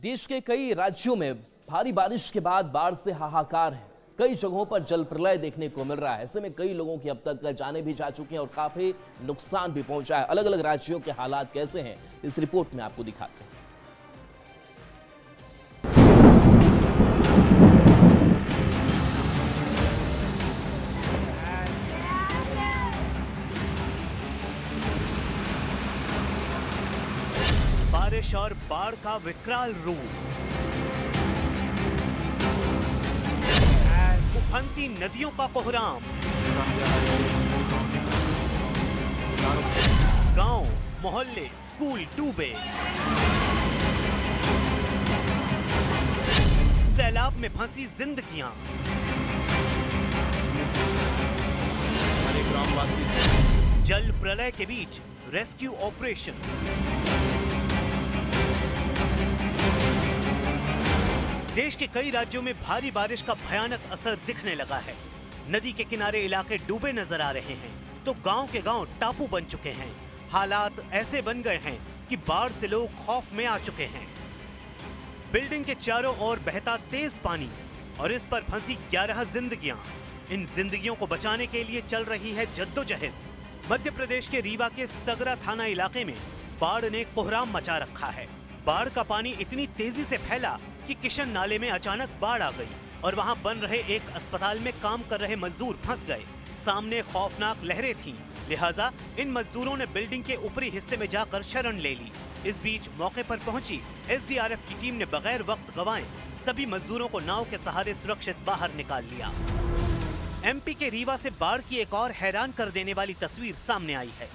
देश के कई राज्यों में भारी बारिश के बाद बाढ़ से हाहाकार है। कई जगहों पर जल प्रलय देखने को मिल रहा है। ऐसे में कई लोगों की अब तक जानें भी जा चुकी हैं और काफी नुकसान भी पहुंचा है। अलग अलग राज्यों के हालात कैसे हैं, इस रिपोर्ट में आपको दिखाते हैं। बारिश और बाढ़ का विकराल रूप, उफनती नदियों का कोहराम, गांव, मोहल्ले, स्कूल डूबे, सैलाब में फंसी जिंदगियां, जल प्रलय के बीच रेस्क्यू ऑपरेशन। देश के कई राज्यों में भारी बारिश का भयानक असर दिखने लगा है। नदी के किनारे इलाके डूबे नजर आ रहे हैं तो गांव के गांव टापू बन चुके हैं। हालात ऐसे बन गए हैं कि बाढ़ से लोग खौफ में आ चुके हैं। बिल्डिंग के चारों ओर बहता तेज पानी और इस पर फंसी 11 जिंदगियां। इन जिंदगियों को बचाने के लिए चल रही है जद्दोजहद। मध्य प्रदेश के रीवा के सगरा थाना इलाके में बाढ़ ने कोहराम मचा रखा है। बाढ़ का पानी इतनी तेजी से फैला कि किशन नाले में अचानक बाढ़ आ गई और वहां बन रहे एक अस्पताल में काम कर रहे मजदूर फंस गए। सामने खौफनाक लहरें थीं, लिहाजा इन मजदूरों ने बिल्डिंग के ऊपरी हिस्से में जाकर शरण ले ली। इस बीच मौके पर पहुंची एसडीआरएफ की टीम ने बगैर वक्त गंवाए सभी मजदूरों को नाव के सहारे सुरक्षित बाहर निकाल लिया। एमपी के रीवा से बाढ़ की एक और हैरान कर देने वाली तस्वीर सामने आई है।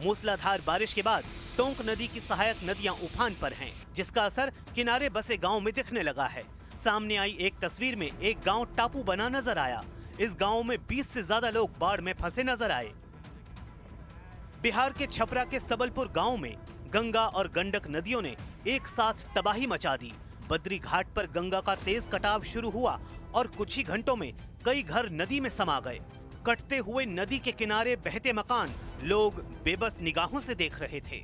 मूसलाधार बारिश के बाद टोंक नदी की सहायक नदियां उफान पर हैं, जिसका असर किनारे बसे गांव में दिखने लगा है। सामने आई एक तस्वीर में एक गांव टापू बना नजर आया। इस गांव में 20 से ज्यादा लोग बाढ़ में फंसे नजर आए। बिहार के छपरा के सबलपुर गांव में गंगा और गंडक नदियों ने एक साथ तबाही मचा दी। बद्री घाट पर गंगा का तेज कटाव शुरू हुआ और कुछ ही घंटों में कई घर नदी में समा गए। कटते हुए नदी के किनारे बहते मकान लोग बेबस निगाहों से देख रहे थे।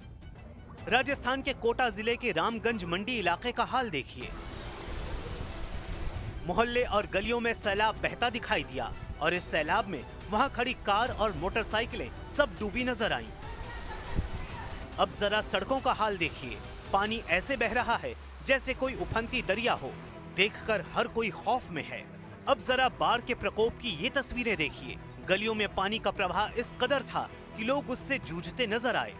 राजस्थान के कोटा जिले के रामगंज मंडी इलाके का हाल देखिए। मोहल्ले और गलियों में सैलाब बहता दिखाई दिया और इस सैलाब में वहां खड़ी कार और मोटरसाइकिलें सब डूबी नजर आईं। अब जरा सड़कों का हाल देखिए। पानी ऐसे बह रहा है जैसे कोई उफनती दरिया हो। देखकर हर कोई खौफ में है। अब जरा बाढ़ के प्रकोप की ये तस्वीरें देखिए। गलियों में पानी का प्रवाह इस कदर था कि लोग उससे जूझते नजर आए।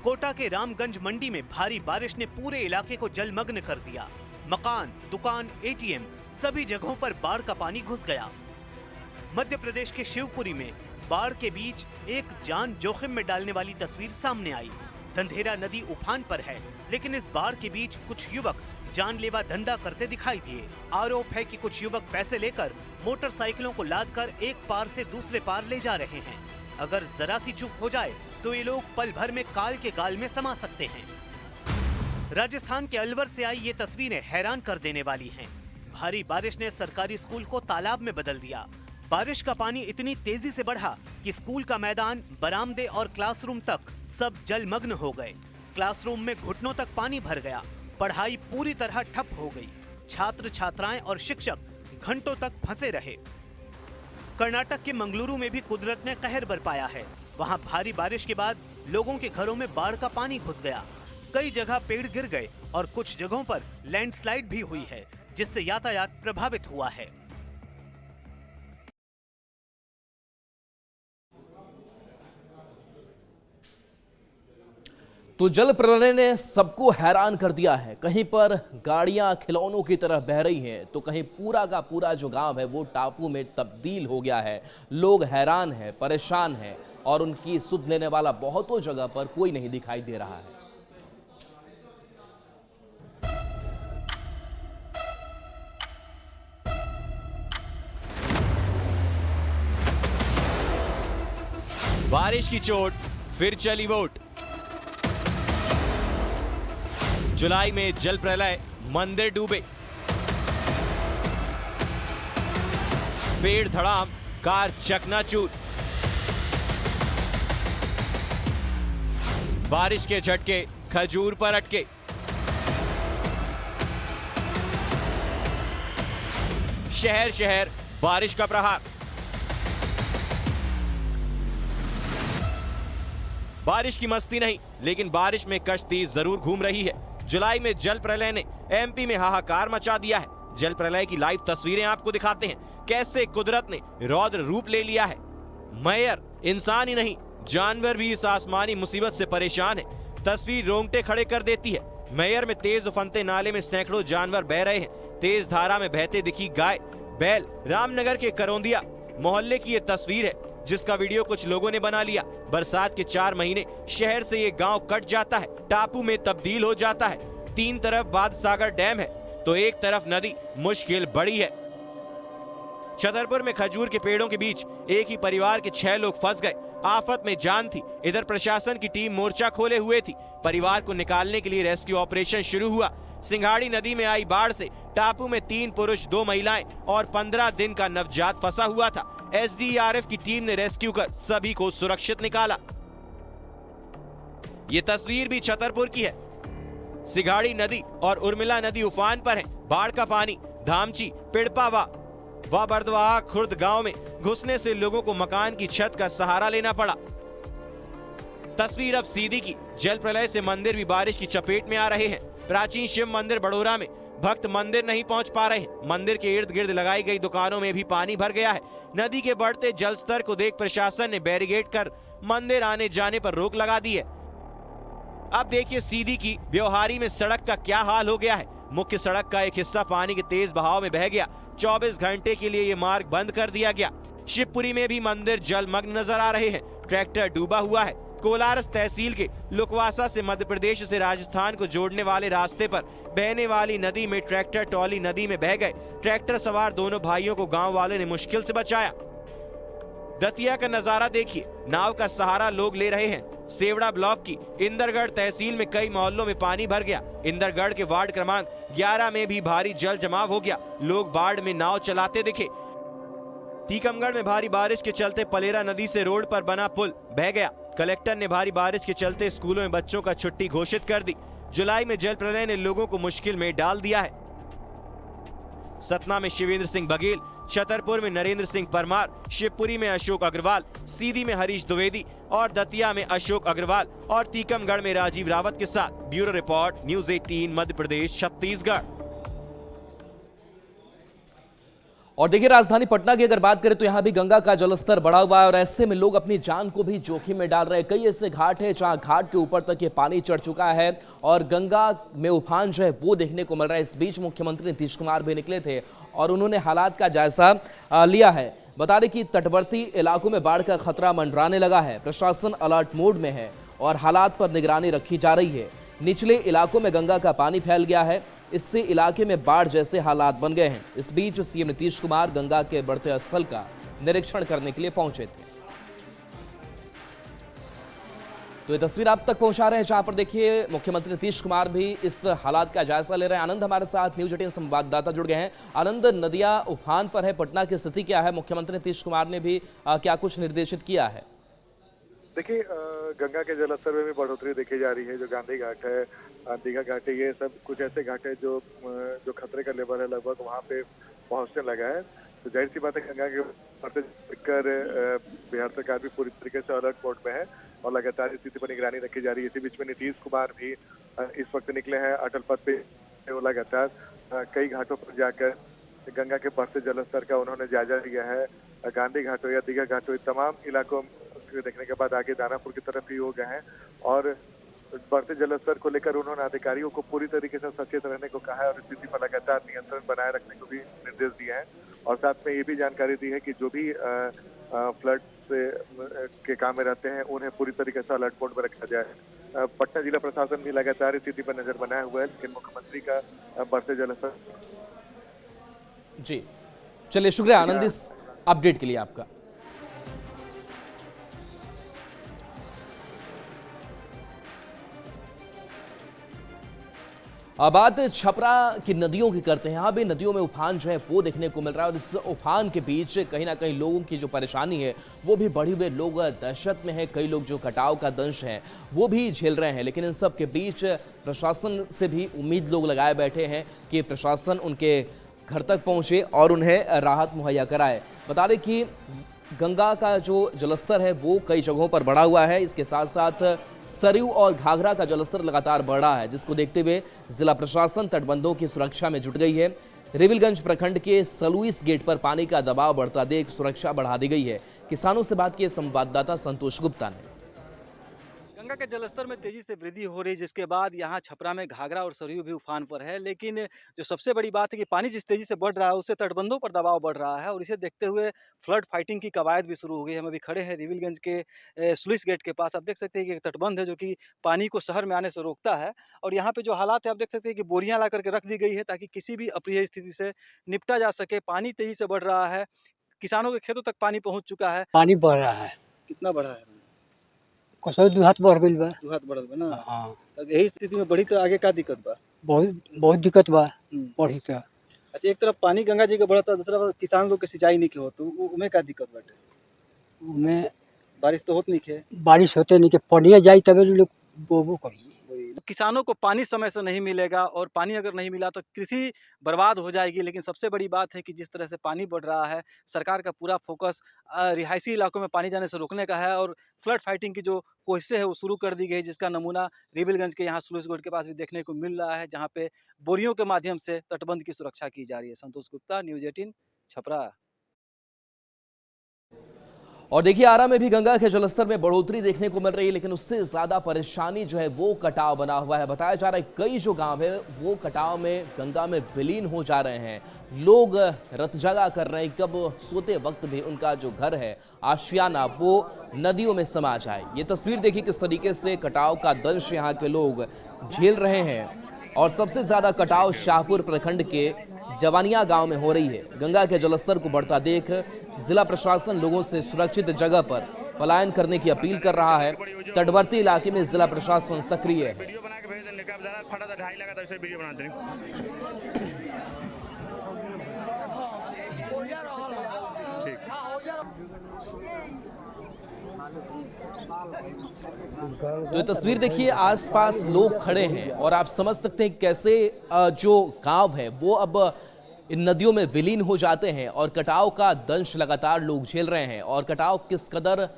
कोटा के रामगंज मंडी में भारी बारिश ने पूरे इलाके को जलमग्न कर दिया। मकान, दुकान, एटीएम सभी जगहों पर बाढ़ का पानी घुस गया। मध्य प्रदेश के शिवपुरी में बाढ़ के बीच एक जान जोखिम में डालने वाली तस्वीर सामने आई। धंधेरा नदी उफान पर है, लेकिन इस बाढ़ के बीच कुछ युवक जानलेवा धंधा करते दिखाई दिए। आरोप है कि कुछ युवक पैसे लेकर मोटरसाइकिलों को लादकर एक पार से दूसरे पार ले जा रहे हैं। अगर जरा सी चूक हो जाए तो ये लोग पल भर में काल के गाल में समा सकते हैं। राजस्थान के अलवर से आई ये तस्वीरें हैरान कर देने वाली हैं। भारी बारिश ने सरकारी स्कूल को तालाब में बदल दिया। बारिश का पानी इतनी तेजी से बढ़ा कि स्कूल का मैदान, बरामदे और क्लासरूम तक सब जलमग्न हो गए। क्लासरूम में घुटनों तक पानी भर गया। पढ़ाई पूरी तरह ठप हो गई। छात्र छात्राएं और शिक्षक घंटों तक फंसे रहे। कर्नाटक के मंगलुरु में भी कुदरत ने कहर बरपाया है। वहां भारी बारिश के बाद लोगों के घरों में बाढ़ का पानी घुस गया। कई जगह पेड़ गिर गए और कुछ जगहों पर लैंडस्लाइड भी हुई है, जिससे यातायात प्रभावित हुआ है। तो जल प्रलय ने सबको हैरान कर दिया है। कहीं पर गाड़ियां खिलौनों की तरह बह रही हैं, तो कहीं पूरा का पूरा जो गांव है वो टापू में तब्दील हो गया है। लोग हैरान हैं, परेशान हैं और उनकी सुध लेने वाला बहुतों जगह पर कोई नहीं दिखाई दे रहा है। बारिश की चोट, फिर चली वोट। जुलाई में जल प्रलय, मंदिर डूबे, पेड़ धड़ाम, कार चकनाचूर। बारिश के झटके खजूर पर अटके। शहर शहर बारिश का प्रहार। बारिश की मस्ती नहीं, लेकिन बारिश में कश्ती जरूर घूम रही है। जुलाई में जल प्रलय ने एमपी में हाहाकार मचा दिया है। जल प्रलय की लाइव तस्वीरें आपको दिखाते हैं, कैसे कुदरत ने रौद्र रूप ले लिया है। मैयर इंसान ही नहीं, जानवर भी इस आसमानी मुसीबत से परेशान है। तस्वीर रोंगटे खड़े कर देती है। मैयर में तेज उफनते नाले में सैकड़ों जानवर बह रहे हैं। तेज धारा में बहते दिखी गाय, बैल। रामनगर के करौंदिया मोहल्ले की ये तस्वीर है, जिसका वीडियो कुछ लोगों ने बना लिया। बरसात के 4 महीने शहर से ये गांव कट जाता है, टापू में तब्दील हो जाता है। 3 तरफ बादसागर डैम है तो एक तरफ नदी। मुश्किल बड़ी है। छतरपुर में खजूर के पेड़ों के बीच एक ही परिवार के 6 लोग फंस गए। आफत में जान थी। इधर प्रशासन की टीम मोर्चा खोले हुए थी। परिवार को निकालने के लिए रेस्क्यू ऑपरेशन शुरू हुआ। सिंघाड़ी नदी में आई बाढ़ से टापू में 3 पुरुष 2 महिलाएं और 15 दिन का नवजात फंसा हुआ था। एसडीआरएफ की टीम ने रेस्क्यू कर सभी को सुरक्षित निकाला। ये तस्वीर भी छतरपुर की है। सिंघाड़ी नदी और उर्मिला नदी उफान पर है। बाढ़ का पानी धामची, पिड़पावा व बर्दवाहा खुर्द गांव में घुसने से लोगों को मकान की छत का सहारा लेना पड़ा। तस्वीर अब सीधी की। जल प्रलय से मंदिर भी बारिश की चपेट में आ रहे हैं। प्राचीन शिव मंदिर बड़ोरा में भक्त मंदिर नहीं पहुंच पा रहे हैं। मंदिर के इर्द गिर्द लगाई गई दुकानों में भी पानी भर गया है। नदी के बढ़ते जल स्तर को देख प्रशासन ने बैरिकेड कर मंदिर आने जाने पर रोक लगा दी है। अब देखिए सीधी की ब्योहारी में सड़क का क्या हाल हो गया है। मुख्य सड़क का एक हिस्सा पानी के तेज बहाव में बह गया। 24 घंटे के लिए ये मार्ग बंद कर दिया गया। शिवपुरी में भी मंदिर जलमग्न नजर आ रहे हैं। ट्रैक्टर डूबा हुआ है। कोलारस तहसील के लुकवासा से मध्य प्रदेश से राजस्थान को जोड़ने वाले रास्ते पर बहने वाली नदी में ट्रैक्टर टॉली नदी में बह गए। ट्रैक्टर सवार दोनों भाइयों को गांव वालों ने मुश्किल से बचाया। दतिया का नजारा देखिए। नाव का सहारा लोग ले रहे हैं। सेवड़ा ब्लॉक की इंदरगढ़ तहसील में कई मोहल्लों में पानी भर गया। इंदरगढ़ के वार्ड क्रमांक 11 में भी भारी जल जमाव हो गया। लोग बाढ़ में नाव चलाते दिखे। टीकमगढ़ में भारी बारिश के चलते पलेरा नदी से रोड पर बना पुल बह गया। कलेक्टर ने भारी बारिश के चलते स्कूलों में बच्चों का छुट्टी घोषित कर दी। जुलाई में जल प्रलय ने लोगों को मुश्किल में डाल दिया है। सतना में शिवेंद्र सिंह बघेल, छतरपुर में नरेंद्र सिंह परमार, शिवपुरी में अशोक अग्रवाल, सीधी में हरीश द्विवेदी और दतिया में अशोक अग्रवाल और टीकमगढ़ में राजीव रावत के साथ। Bureau report, news 18 Madhya Pradesh Chhattisgarh. और देखिए राजधानी पटना की अगर बात करें तो यहां भी गंगा का जलस्तर बढ़ा हुआ है और ऐसे में लोग अपनी जान को भी जोखिम में डाल रहे हैं। कई ऐसे घाट हैं जहां घाट के ऊपर तक ये पानी चढ़ चुका है और गंगा में उफान जो है वो देखने को मिल रहा है। इस बीच मुख्यमंत्री नीतीश कुमार भी निकले थे और उन्होंने हालात का जायजा लिया है। बता दें कि तटवर्ती इलाकों में बाढ़ का खतरा मंडराने लगा है। प्रशासन अलर्ट मोड में है और हालात पर निगरानी रखी जा रही है। निचले इलाकों में गंगा का पानी फैल गया है, इससे इलाके में बाढ़ जैसे हालात बन गए हैं। इस बीच सीएम नीतीश कुमार गंगा के बढ़ते स्थल का निरीक्षण करने के लिए पहुंचे थे। तो ये तस्वीर आप तक पहुंचा रहे हैं जहां पर देखिए मुख्यमंत्री नीतीश कुमार भी इस हालात का जायजा ले रहे हैं। आनंद हमारे साथ न्यूज 18 संवाददाता जुड़ गए हैं। आनंद, नदियां उफान पर है, पटना की स्थिति क्या है? मुख्यमंत्री नीतीश कुमार ने भी क्या कुछ निर्देशित किया है? देखिए गंगा के जलस्तर में भी बढ़ोतरी देखी जा रही है। जो गांधी घाट है, दीघा घाट है, ये सब कुछ ऐसे घाट है जो खतरे का लेवल है लगभग वहाँ पे पहुँचने लगा है। तो जाहिर सी बात है गंगा के बढ़ते देखकर बिहार सरकार भी पूरी तरीके से अलर्ट मोड में है और लगातार स्थिति पर निगरानी रखी जा रही है। इसी बीच में नीतीश कुमार भी इस वक्त निकले हैं अटल पथ पे। वो लगातार कई घाटों पर जाकर गंगा के बढ़ते जलस्तर का उन्होंने जायजा लिया है। गांधी घाट हो या दीघा घाट हो, तमाम इलाकों देखने के बाद आगे दानापुर की तरफ ही हो गए हैं और बढ़ते जलस्तर को लेकर उन्होंने अधिकारियों को पूरी तरीके से सचेत रहने को कहा है और स्थिति पर लगातार नियंत्रण बनाए रखने को भी निर्देश दिए हैं। और साथ में ये भी जानकारी दी है कि जो भी फ्लड से के काम में रहते हैं उन्हें पूरी तरीके से अलर्ट मोड में रखा जाए। पटना जिला प्रशासन भी लगातार स्थिति पर नजर बनाए हुआ है, लेकिन मुख्यमंत्री का बढ़ते जलस्तर। जी चलिए, शुक्रिया आनंद इस अपडेट के लिए आपका। अब बात छपरा की नदियों की करते हैं। यहाँ भी नदियों में उफान जो है वो देखने को मिल रहा है और इस उफान के बीच कहीं ना कहीं लोगों की जो परेशानी है वो भी बढ़ी हुई। लोग दहशत में है, कई लोग जो कटाव का दंश है वो भी झेल रहे हैं। लेकिन इन सब के बीच प्रशासन से भी उम्मीद लोग लगाए बैठे हैं कि प्रशासन उनके घर तक पहुंचे और उन्हें राहत मुहैया कराए। बता दें कि गंगा का जो जलस्तर है वो कई जगहों पर बढ़ा हुआ है। इसके साथ साथ सरयू और घाघरा का जलस्तर लगातार बढ़ रहा है, जिसको देखते हुए जिला प्रशासन तटबंधों की सुरक्षा में जुट गई है। रिविलगंज प्रखंड के सलुइस गेट पर पानी का दबाव बढ़ता देख सुरक्षा बढ़ा दी गई है। किसानों से बात किए संवाददाता संतोष गुप्ता ने। गंगा के जलस्तर में तेजी से वृद्धि हो रही है, जिसके बाद यहाँ छपरा में घाघरा और सरयू भी उफान पर है। लेकिन जो सबसे बड़ी बात है कि पानी जिस तेजी से बढ़ रहा है उससे तटबंधों पर दबाव बढ़ रहा है और इसे देखते हुए फ्लड फाइटिंग की कवायद भी शुरू हो गई है। हम अभी खड़े हैं रिविलगंज के स्लुइस गेट के पास। आप देख सकते हैं कि एक तटबंध है जो कि पानी को शहर में आने से रोकता है और यहाँ पे जो हालात है आप देख सकते हैं कि बोरियां ला करके रख दी गई है ताकि किसी भी अप्रिय स्थिति से निपटा जा सके। पानी तेजी से बढ़ रहा है, किसानों के खेतों तक पानी पहुँच चुका है। पानी बढ़ रहा है, कितना बढ़ा है? कसौ 2 हाथ बढ़ गइल बा। 2 हाथ बढ़ल बा ना। हाँ, तो यही स्थिति में बढ़ी तो आगे का दिक्कत बा? बहुत दिक्कत बा हम्म। बढ़ी से। अच्छा, एक तरफ पानी गंगा जी के बढ़ता, दूसरा तरफ किसान लोग के सिंचाई नहीं के हो, तो उमे का दिक्कत बाटे? में बारिश तो होत नहीं के। बारिश होते नहीं के पनिया जाई तबे लोग बोबो करी। किसानों को पानी समय से नहीं मिलेगा और पानी अगर नहीं मिला तो कृषि बर्बाद हो जाएगी। लेकिन सबसे बड़ी बात है कि जिस तरह से पानी बढ़ रहा है, सरकार का पूरा फोकस रिहायशी इलाकों में पानी जाने से रोकने का है और फ्लड फाइटिंग की जो कोशिशें है वो शुरू कर दी गई, जिसका नमूना रिविलगंज के यहाँ स्लुइस गेट के पास भी देखने को मिल रहा है, जहाँ पे बोरियों के माध्यम से तटबंध की सुरक्षा की जा रही है। संतोष गुप्ता, न्यूज़ 18 छपरा। और देखिए, आरा में भी गंगा के जलस्तर में बढ़ोतरी देखने को मिल रही है, लेकिन उससे ज्यादा परेशानी जो है वो कटाव बना हुआ है। बताया जा रहा है कई जो गांव है वो कटाव में गंगा में विलीन हो जा रहे हैं। लोग रत जगा कर रहे हैं कब सोते वक्त भी उनका जो घर है आशियाना वो नदियों में समा जाए। ये तस्वीर देखिए किस तरीके से कटाव का दंश यहाँ के लोग झेल रहे हैं। और सबसे ज्यादा कटाव शाहपुर प्रखंड के जवानिया गांव में हो रही है। गंगा के जलस्तर को बढ़ता देख जिला प्रशासन लोगों से सुरक्षित जगह पर पलायन करने की अपील कर रहा है। तटवर्ती इलाके में जिला प्रशासन सक्रिय है। तो ये तस्वीर देखिए, आसपास लोग खड़े हैं और आप समझ सकते हैं कैसे जो गांव है वो अब इन नदियों में विलीन हो जाते हैं और कटाव का दंश लगातार लोग झेल रहे हैं। और कटाव किस कदर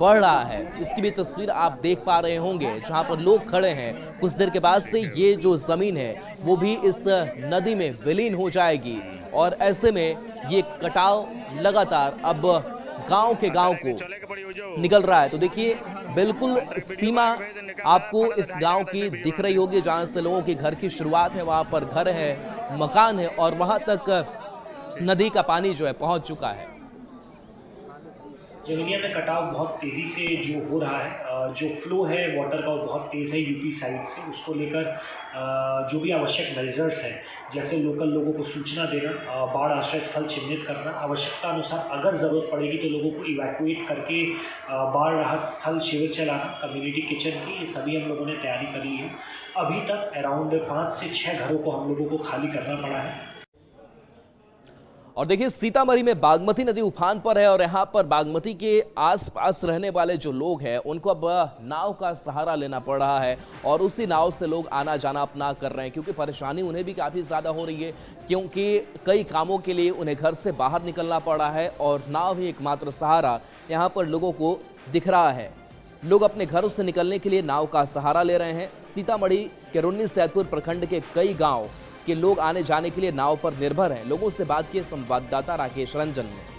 बढ़ रहा है इसकी भी तस्वीर आप देख पा रहे होंगे, जहां पर लोग खड़े हैं। कुछ देर के बाद से ये जो जमीन है वो भी इस नदी में विलीन हो जाएगी और ऐसे में ये कटाव लगातार अब गांव के गांव को निकल रहा है। तो देखिए, बिल्कुल सीमा आपको इस गांव की दिख रही होगी, जहां से लोगों के घर की शुरुआत है। वहां पर घर है, मकान है और वहां तक नदी का पानी जो है पहुंच चुका है। जमीनिया में कटाव बहुत तेज़ी से जो हो रहा है, जो फ्लो है वाटर का वो बहुत तेज़ है यूपी साइड से। उसको लेकर जो भी आवश्यक मेजर्स हैं, जैसे लोकल लोगों को सूचना देना, बाढ़ आश्रय स्थल चिन्हित करना, आवश्यकता अनुसार अगर ज़रूरत पड़ेगी तो लोगों को इवैक्यूएट करके बाढ़ राहत स्थल शिविर चलाना, कम्युनिटी किचन की, ये सभी हम लोगों ने तैयारी कर ली है। अभी तक अराउंड 5 से 6 घरों को हम लोगों को खाली करना पड़ा है। और देखिए, सीतामढ़ी में बागमती नदी उफान पर है और यहाँ पर बागमती के आसपास रहने वाले जो लोग हैं उनको अब नाव का सहारा लेना पड़ रहा है और उसी नाव से लोग आना जाना अपना कर रहे हैं, क्योंकि परेशानी उन्हें भी काफ़ी ज़्यादा हो रही है, क्योंकि कई कामों के लिए उन्हें घर से बाहर निकलना पड़ रहा है और नाव ही एकमात्र सहारा यहाँ पर लोगों को दिख रहा है। लोग अपने घरों से निकलने के लिए नाव का सहारा ले रहे हैं। सीतामढ़ी के रुन्नी सैदपुर प्रखंड के कई गाँव के लोग आने जाने के लिए नाव पर निर्भर हैं। लोगों से बात किए संवाददाता राकेश रंजन ने।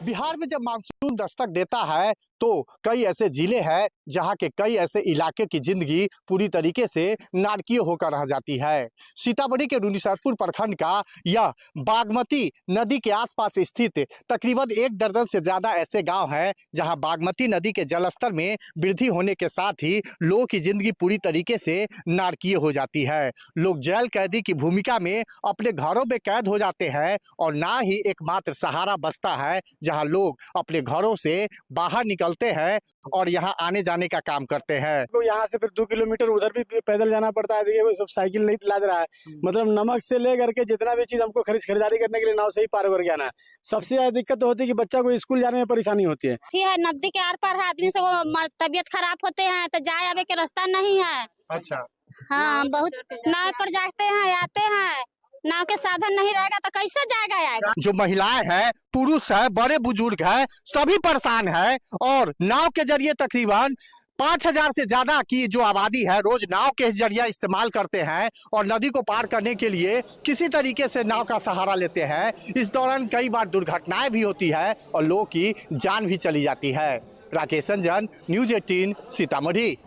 बिहार में जब मानसून दस्तक देता है तो कई ऐसे जिले हैं जहां के कई ऐसे इलाके की जिंदगी पूरी तरीके से नारकीय होकर रह जाती है। सीतामढ़ी के रुन्नीसैदपुर प्रखंड का यह बागमती नदी के आसपास स्थित तकरीबन 1 दर्जन से ज्यादा ऐसे गांव हैं जहां बागमती नदी के जलस्तर में वृद्धि होने के साथ ही लोगों की जिंदगी पूरी तरीके से नारकीय हो जाती है। लोग जेल कैदी की भूमिका में अपने घरों में कैद हो जाते हैं और ना ही एकमात्र सहारा बचता है जहां लोग अपने घरों से बाहर निकलते हैं और यहां आने जाने का काम करते हैं। तो यहाँ से फिर 2 किलोमीटर उधर भी पैदल जाना पड़ता है। देखिए, वो सब साइकिल नहीं लाद रहा है, मतलब नमक से ले करके जितना भी चीज हमको खरीदारी करने के लिए नाव से ही पार करके आना है। सबसे ज्यादा दिक्कत तो होती है कि बच्चा को स्कूल जाने में परेशानी होती है। नदी के आर पार है, आदमी से तबियत खराब होते हैं तो जाए आवे के रास्ता नहीं है। अच्छा। हाँ, बहुत नाव पर जाते हैं, आते हैं नाव के साधन नहीं रहेगा तो कैसे जाएगा आएगा। जो महिलाएं हैं, पुरुष है, बड़े बुजुर्ग हैं, सभी परेशान है और नाव के जरिए तकरीबन 5000 से ज्यादा की जो आबादी है रोज नाव के जरिए इस्तेमाल करते हैं और नदी को पार करने के लिए किसी तरीके से नाव का सहारा लेते हैं। इस दौरान कई बार दुर्घटनाएं भी होती है और लोगों की जान भी चली जाती है। राकेश रंजन, न्यूज़ 18 सीतामढ़ी।